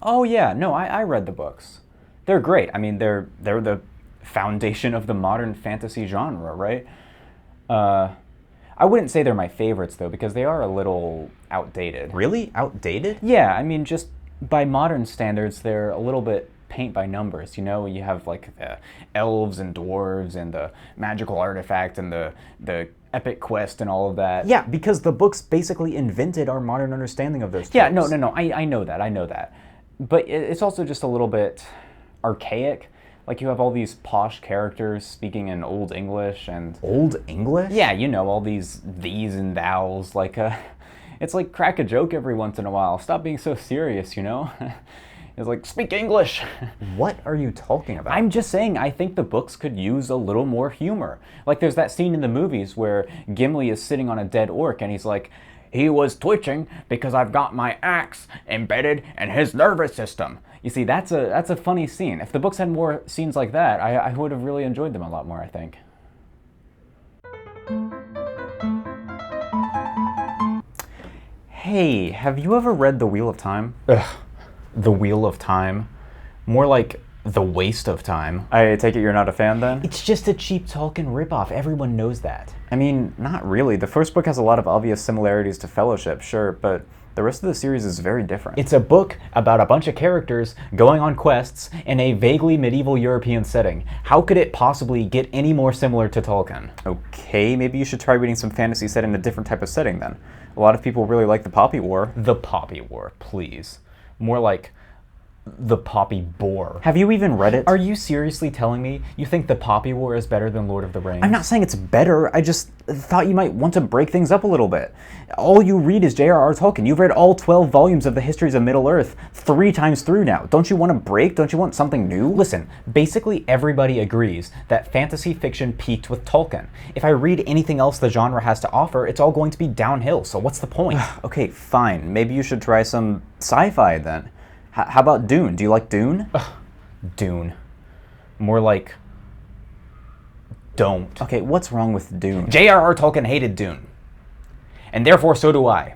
Oh yeah, no, I read the books. They're great. I mean, they're the foundation of the modern fantasy genre, right? Uh, I wouldn't say they're my favorites though, because they are a little outdated. Really? Outdated? Yeah, I mean, just by modern standards, they're a little bit paint by numbers. You know, you have like the elves and dwarves and the magical artifact and the epic quest and all of that. Yeah, because the books basically invented our modern understanding of those tropes. Yeah, no, I know that. But it's also just a little bit archaic. Like you have all these posh characters speaking in Old English and... Old English? Yeah, you know, all these these and thous, like, it's like crack a joke every once in a while. Stop being so serious, you know? It's like, speak English! What are you talking about? I'm just saying, I think the books could use a little more humor. Like there's that scene in the movies where Gimli is sitting on a dead orc and he's like, he was twitching because I've got my axe embedded in his nervous system. You see, that's a funny scene. If the books had more scenes like that, I would have really enjoyed them a lot more, I think. Hey, have you ever read The Wheel of Time? Ugh. The Wheel of Time? More like The Waste of Time. I take it you're not a fan then? It's just a cheap Tolkien ripoff. Everyone knows that. I mean, not really. The first book has a lot of obvious similarities to Fellowship, sure, but the rest of the series is very different. It's a book about a bunch of characters going on quests in a vaguely medieval European setting. How could it possibly get any more similar to Tolkien? Okay, maybe you should try reading some fantasy set in a different type of setting then. A lot of people really like the Poppy War. The Poppy War, please. More like the Poppy Boar. Have you even read it? Are you seriously telling me you think the Poppy War is better than Lord of the Rings? I'm not saying it's better, I just thought you might want to break things up a little bit. All you read is J.R.R. Tolkien. You've read all 12 volumes of the Histories of Middle-earth 3 times through now. Don't you want a break? Don't you want something new? Listen, basically everybody agrees that fantasy fiction peaked with Tolkien. If I read anything else the genre has to offer, it's all going to be downhill, so what's the point? Okay, fine. Maybe you should try some sci-fi then. How about Dune? Do you like Dune? Dune. More like... don't. Okay, what's wrong with Dune? J.R.R. Tolkien hated Dune. And therefore so do I.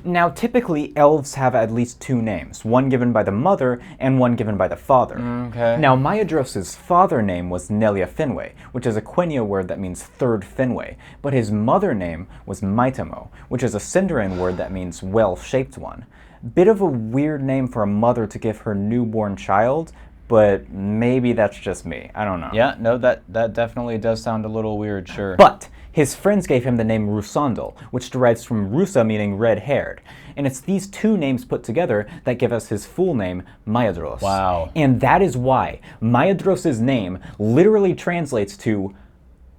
Now, typically, elves have at least 2 names, one given by the mother and one given by the father. Okay. Now, Maedhros' father name was Nelia Finwë, which is a Quenya word that means third Finwë, but his mother name was Maitamo, which is a Sindarin word that means well-shaped one. Bit of a weird name for a mother to give her newborn child, but maybe that's just me. I don't know. Yeah, no, that definitely does sound a little weird, sure. But his friends gave him the name Rusandal, which derives from Rusa meaning red-haired. And it's these 2 names put together that give us his full name, Maedhros. Wow. And that is why Maedhros' name literally translates to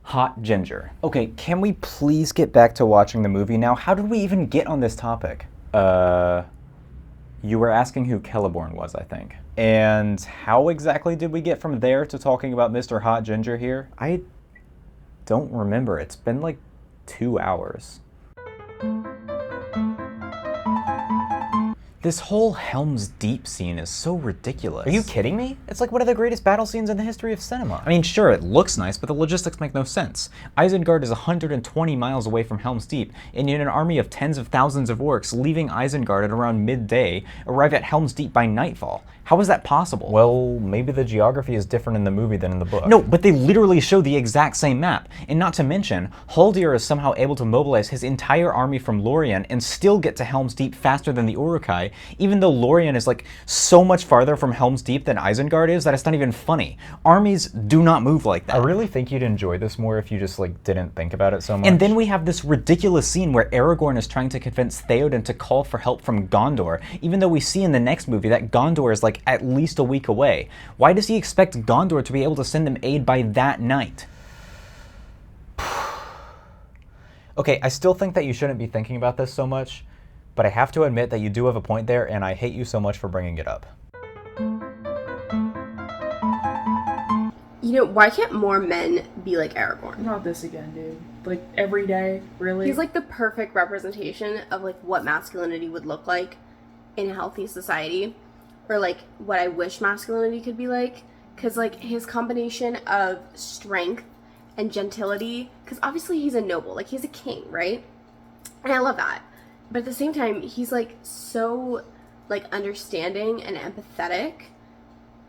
hot ginger. Okay, can we please get back to watching the movie now? How did we even get on this topic? You were asking who Celeborn was, I think. And how exactly did we get from there to talking about Mr. Hot Ginger here? I don't remember. It's been like 2 hours. This whole Helm's Deep scene is so ridiculous. Are you kidding me? It's like one of the greatest battle scenes in the history of cinema. I mean, sure, it looks nice, but the logistics make no sense. Isengard is 120 miles away from Helm's Deep, and yet an army of tens of thousands of orcs leaving Isengard at around midday arrive at Helm's Deep by nightfall. How is that possible? Well, maybe the geography is different in the movie than in the book. No, but they literally show the exact same map. And not to mention, Haldir is somehow able to mobilize his entire army from Lorien and still get to Helm's Deep faster than the Uruk-hai, even though Lorien is like so much farther from Helm's Deep than Isengard is that it's not even funny. Armies do not move like that. I really think you'd enjoy this more if you just like didn't think about it so much. And then we have this ridiculous scene where Aragorn is trying to convince Theoden to call for help from Gondor, even though we see in the next movie that Gondor is like at least a week away. Why does he expect Gondor to be able to send them aid by that night? Okay, I still think that you shouldn't be thinking about this so much, but I have to admit that you do have a point there, and I hate you so much for bringing it up. You know, why can't more men be like Aragorn? Not this again, dude. Like, every day, really? He's like the perfect representation of like what masculinity would look like in a healthy society, or like what I wish masculinity could be like. Because like his combination of strength and gentility, because obviously he's a noble, like he's a king, right? And I love that. but at the same time, he's like so like understanding and empathetic,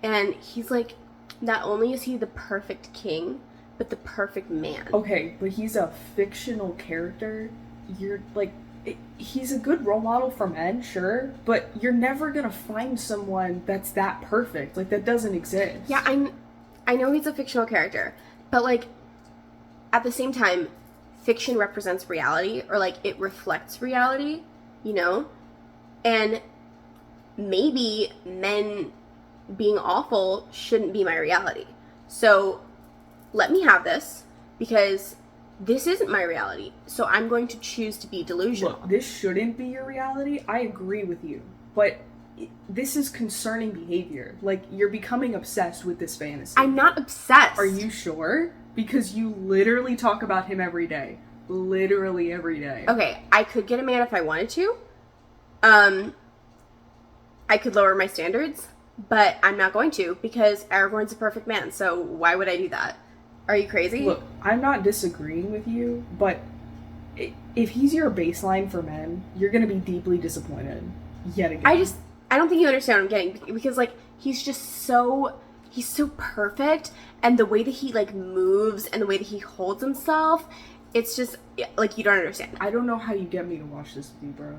and he's like, not only is he the perfect king, but the perfect man. Okay, but he's a fictional character. You're like, he's a good role model for men, sure, but you're never gonna find someone that's that perfect. Like, that doesn't exist. Yeah, I know he's a fictional character, but like at the same time, fiction represents reality, or like it reflects reality, you know? And maybe men being awful shouldn't be my reality. So let me have this, because this isn't my reality. So I'm going to choose to be delusional. Look, this shouldn't be your reality. I agree with you. But this is concerning behavior. Like, you're becoming obsessed with this fantasy. I'm not obsessed. Are you sure? Because you literally talk about him every day. Literally every day. Okay, I could get a man if I wanted to. I could lower my standards, but I'm not going to, because Aragorn's a perfect man, so why would I do that? Are you crazy? Look, I'm not disagreeing with you, but if he's your baseline for men, you're gonna be deeply disappointed. Yet again. I don't think you understand what I'm getting, because like he's so perfect, and the way that he like moves and the way that he holds himself, it's just like, you don't understand. I don't know how you get me to watch this with you, bro.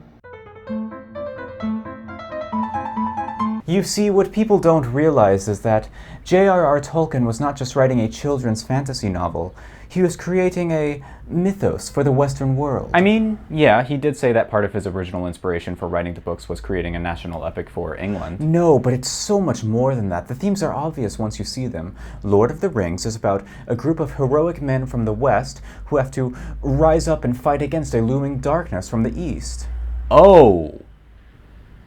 You see, what people don't realize is that J.R.R. Tolkien was not just writing a children's fantasy novel, he was creating a mythos for the Western world. I mean, yeah, he did say that part of his original inspiration for writing the books was creating a national epic for England. No, but it's so much more than that. The themes are obvious once you see them. Lord of the Rings is about a group of heroic men from the West who have to rise up and fight against a looming darkness from the East. Oh,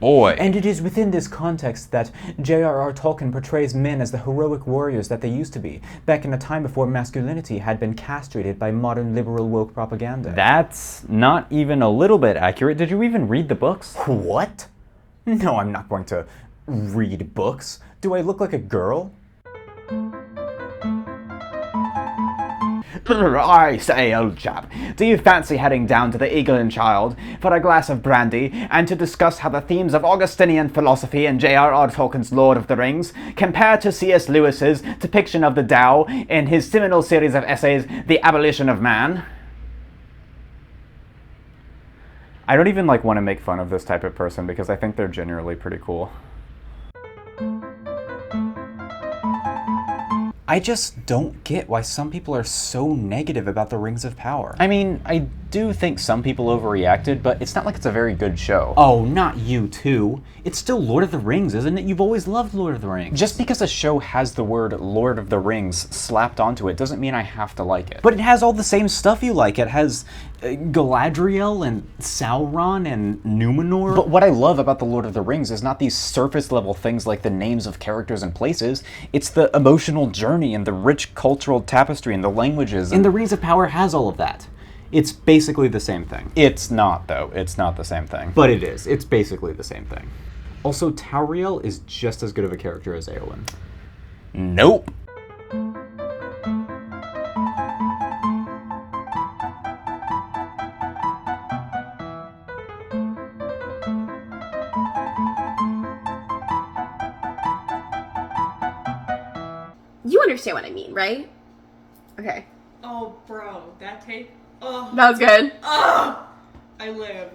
boy. And it is within this context that J.R.R. Tolkien portrays men as the heroic warriors that they used to be, back in a time before masculinity had been castrated by modern liberal woke propaganda. That's not even a little bit accurate. Did you even read the books? What? No, I'm not going to read books. Do I look like a girl? I say, old chap, do you fancy heading down to the Eagle and Child for a glass of brandy and to discuss how the themes of Augustinian philosophy and J.R.R. Tolkien's Lord of the Rings compare to C.S. Lewis's depiction of the Tao in his seminal series of essays, The Abolition of Man? I don't even want to make fun of this type of person because I think they're genuinely pretty cool. I just don't get why some people are so negative about the Rings of Power. I mean, I do think some people overreacted, but it's not like it's a very good show. Oh, not you too. It's still Lord of the Rings, isn't it? You've always loved Lord of the Rings. Just because a show has the word Lord of the Rings slapped onto it doesn't mean I have to like it. But it has all the same stuff you like. It has Galadriel and Sauron and Numenor. But what I love about the Lord of the Rings is not these surface level things like the names of characters and places. It's the emotional journey and the rich cultural tapestry and the languages. And the Rings of Power has all of that. It's basically the same thing. It's not, though. It's not the same thing. But it is. It's basically the same thing. Also, Tauriel is just as good of a character as Eowyn. Nope. You understand what I mean, right? Okay. Oh, bro, that tape. Oh. That was good. Oh, I live.